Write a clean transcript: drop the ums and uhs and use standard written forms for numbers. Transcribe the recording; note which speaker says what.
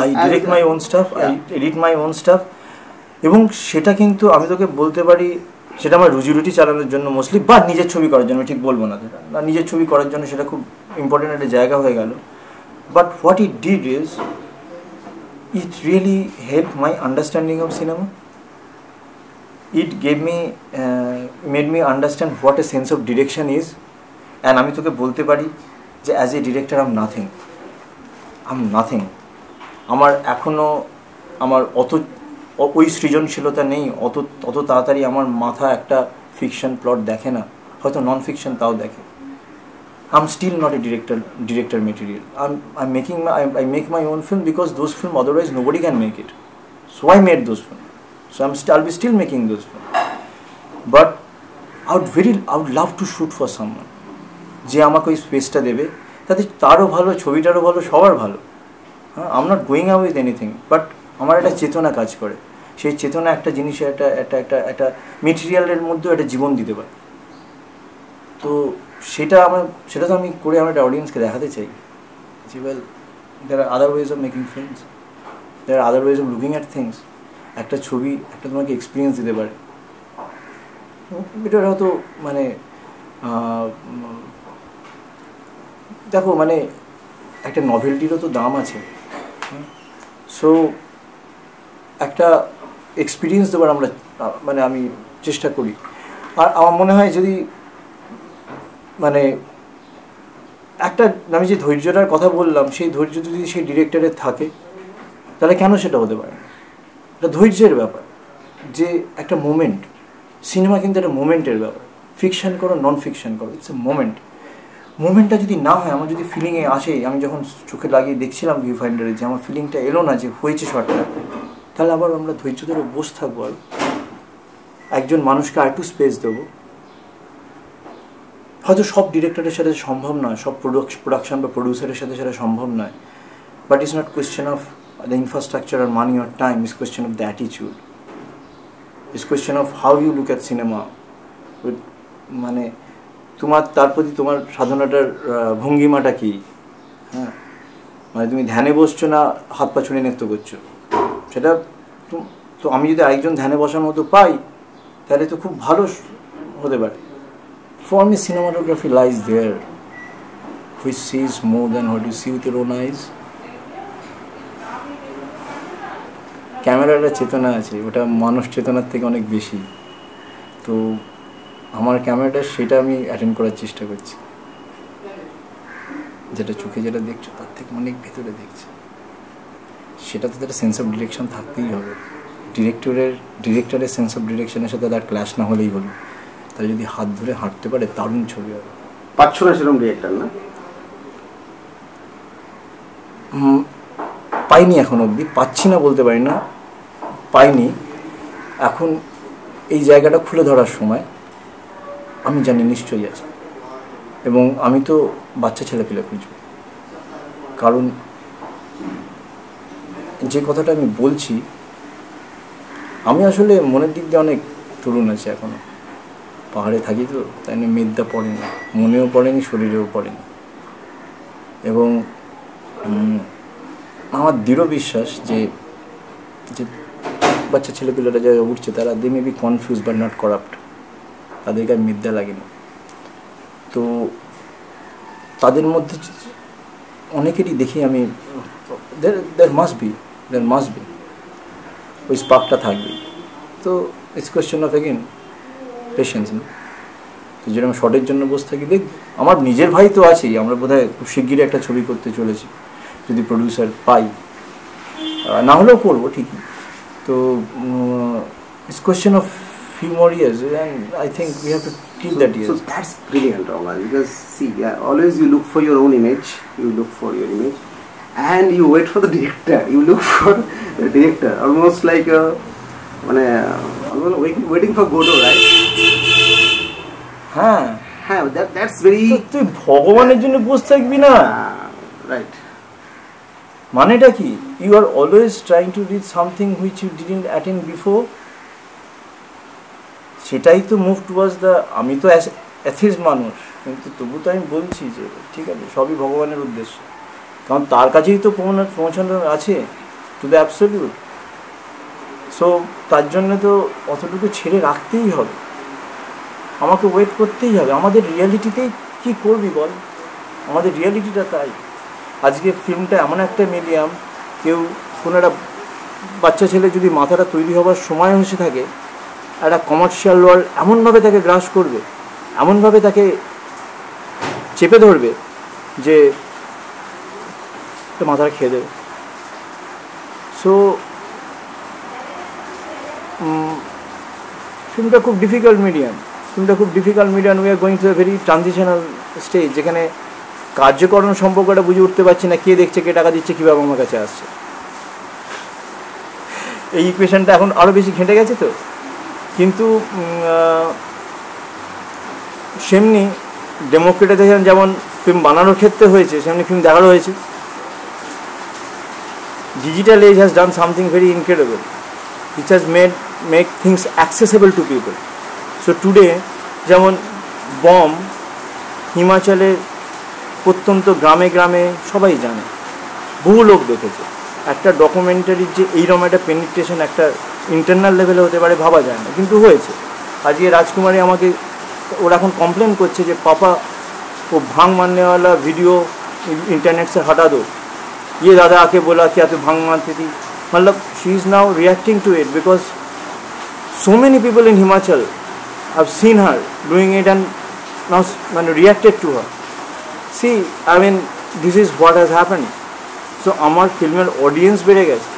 Speaker 1: I direct my own staff, I edit my own staff, এবং সেটা কিন্তু আমি তোকে বলতে পারি সেটা আমার রুজি রুটি চালানোর জন্য মোস্টলি, বা নিজের ছবি করার জন্য, ঠিক বলবো না সেটা না, নিজের ছবি করার জন্য সেটা খুব ইম্পর্টেন্ট একটা জায়গা হয়ে গেল। But what it did is it really helped my understanding of cinema. It gave me made me understand what a sense of direction is, and আমি তোকে বলতে পারি যে as a director I am nothing. আমার এখনও আমার ওই সৃজনশীলতা নেই, অত তাড়াতাড়ি আমার মাথা একটা ফিকশন প্লট দেখে না, হয়তো নন ফিকশন তাও দেখে। I'm still not a director material. I make my own film because those films otherwise nobody can make it. So I made those films. So I'll be still making those films. But I would love to shoot for someone যে আমাকে ওই স্পেসটা দেবে, তাতে তারও ভালো, ছবিটারও ভালো, সবার ভালো। হ্যাঁ, I'm not going away with anything, but আমার একটা চেতনা কাজ করে, সেই চেতনা একটা জিনিসে একটা মেটেরিয়ালের মধ্যেও একটা জীবন দিতে পারে। তো সেটা তো আমি করে আমার একটা অডিয়েন্সকে দেখাতে চাই যে well there are other ways of making films, there are other ways of looking at things. একটা ছবি একটা তোমাকে এক্সপিরিয়েন্স দিতে পারে। এটা হয়তো মানে দেখো মানে একটা নভেলটিরও তো দাম আছে। সো একটা এক্সপিরিয়েন্স দেওয়ার আমি চেষ্টা করি। আর আমার মনে হয় যদি মানে একটা আমি যে ধৈর্যটার কথা বললাম, সেই ধৈর্য যদি সেই ডিরেক্টরের থাকে তাহলে কেন সেটা হতে পারে না? এটা ধৈর্যের ব্যাপার, যে একটা মোমেন্ট। সিনেমা কিন্তু একটা মোমেন্টের ব্যাপার। ফিকশন করো, নন ফিকশন করো, ইটস এ মোমেন্ট। মোমেন্টটা যদি না হয়, আমার যদি ফিলিংয়ে আসে, আমি যখন চোখে লাগিয়ে দেখছিলাম ভিউ ফাইন্ডারে যে আমার ফিলিংটা এলো না যে হয়েছে শটটা, তাহলে আবার আমরা ধৈর্য ধরে বসে থাকবো, আর একজন মানুষকে আর একটু স্পেস দেবো। হয়তো সব ডিরেক্টরের সাথে সম্ভব নয়, সব প্রোডাকশন বা প্রডিউসারের সাথে সেটা সম্ভব নয়, but it's not question of the infrastructure আর money or time, it's question of the attitude, it's question of how you look at cinema. মানে তার প্রতি তোমার সাধনাটার ভঙ্গিমাটা কী? হ্যাঁ, মানে তুমি ধ্যানে বসছো না হাত পা ছুঁড়ে নৃত্য করছো, সেটা তো আমি যদি আরেকজন ধ্যানে বসার মতো পাই তাহলে তো খুব ভালো হতে পারে। For me, cinematography lies there, which sees more than what you see with your own eyes. ক্যামেরার একটা চেতনা আছে, ওটা মানুষ চেতনার থেকে অনেক বেশি। তো আমার ক্যামেরাটা সেটা আমি অ্যাটেন্ড করার চেষ্টা করছি, যেটা চোখে যেটা দেখছো তার থেকে অনেক ভেতরে দেখছি। সেটা তো একটা সেন্স অফ ডিরেকশন থাকতেই হবে। ডিরেক্টরের সেন্স অফ ডিরেকশনের সাথে তার ক্ল্যাশ না হলেই হলো। তাই যদি হাত ধরে হাঁটতে পারে দারুণ ছবি হবে।
Speaker 2: পাচ্ছ না সেরকম ডিরেক্টর? না,
Speaker 1: পাইনি এখন অবধি, পাচ্ছি না বলতে পারি না, পাইনি। এখন এই জায়গাটা খুলে ধরার সময়, আমি জানি নিশ্চয়ই আছে। এবং আমি তো বাচ্চা ছেলেপিলে খুঁজব, কারণ যে কথাটা আমি বলছি, আমি আসলে মনের দিক দিয়ে অনেক তরুণ আছে এখনো। পাহাড়ে থাকি তো, তাই না, মেদটা পড়েনি, মনেও পড়েনি, শরীরেও পড়েনি। এবং আমার দৃঢ় বিশ্বাস যে বাচ্চা ছেলেপিলেরা যারা উঠছে তারা they may be confuse but not corrupt, তাদেরকে আর মেদটা লাগেনি। তো তাদের মধ্যে অনেকেরই দেখি আমি দের মাস্ট বি ওই স্পার্কটা থাকবে। তো it's question of again patience না। তো যেরকম শর্টের জন্য বসে থাকি, দেখ আমার নিজের ভাই তো আছেই, আমরা বোধহয় খুব শিগগিরই একটা ছবি করতে চলেছি, যদি প্রডিউসার পাই, না হলেও করবো ঠিকই। তো it's question of few more years, and I think we have to keep that years.
Speaker 2: So that's brilliant, Rahman, because see, always you look for your own image, and you wait for the director, almost like waiting for Godot, right?
Speaker 1: হ্যাঁ,
Speaker 2: that's very,
Speaker 1: তুই ভগবানের জন্য বসে থাকবি না,
Speaker 2: right?
Speaker 1: মানেটা কি? You are always trying to reach something which you didn't attain before. সেটাই তো মুভ টুয়ার্ডস দ্য, আমি তো অ্যাথিস্ট মানুষ, কিন্তু তবু তো আমি বলছি যে ঠিক আছে, সবই ভগবানের উদ্দেশ্য। কারণ তার কাছেই তো পৌঁছানো আছে টু দ্য অ্যাবসলিউট। সো তার জন্য তো অতটুকু ছেড়ে রাখতেই হবে, আমাকে ওয়েট করতেই হবে। আমাদের রিয়ালিটিতেই কী করবি বল, আমাদের রিয়ালিটিটা তাই। আজকে ফিল্মটা এমন একটা মিডিয়াম, কেউ কোনো একটা বাচ্চা ছেলে যদি মাথাটা তৈরি হবার সময় এসে থাকে, একটা কমার্শিয়াল ওয়ার্ল্ড এমনভাবে তাকে গ্রাস করবে, এমনভাবে তাকে চেপে ধরবে যে মাথাটা খেয়ে দেবে। সো ফিল্মটা খুব difficult medium, we are going to a very transitional stage, যেখানে কার্যকরণ সম্পর্কটা বুঝে উঠতে পারছি না, কে দেখছে, কে টাকা দিচ্ছে, কীভাবে আমার কাছে আসছে। এই ইকুয়েশনটা এখন আরও বেশি ঘেঁটে গেছে তো। কিন্তু সেমনি ডেমোক্রেটাইজেশন যেমন ফিল্ম বানানোর ক্ষেত্রে হয়েছে, সেমনি ফিল্ম দেখারও হয়েছে। Digital age has done something very incredible, which has make things accessible to people. So today যেমন বম হিমাচলের প্রত্যন্ত গ্রামে গ্রামে সবাই জানে, বহু লোক দেখেছে। একটা ডকুমেন্টারির যে এইরকম একটা পেনিট্রেশন একটা ইন্টারনাল লেভেলে হতে পারে ভাবা যায় না, কিন্তু হয়েছে। আজকে রাজকুমারী আমাকে ওরা এখন কমপ্লেন করছে যে পাপা ও भांग मारने वाला वीडियो इंटरनेट से हटा दो, ये दादा आके बोला क्या तू भांग मारती थी। मतलब she is now reacting to it because so many people in Himachal have seen her doing it and now reacted to her. See, I mean, this is what has happened. So আমার ফিল্মের audience বেড়ে গেছে,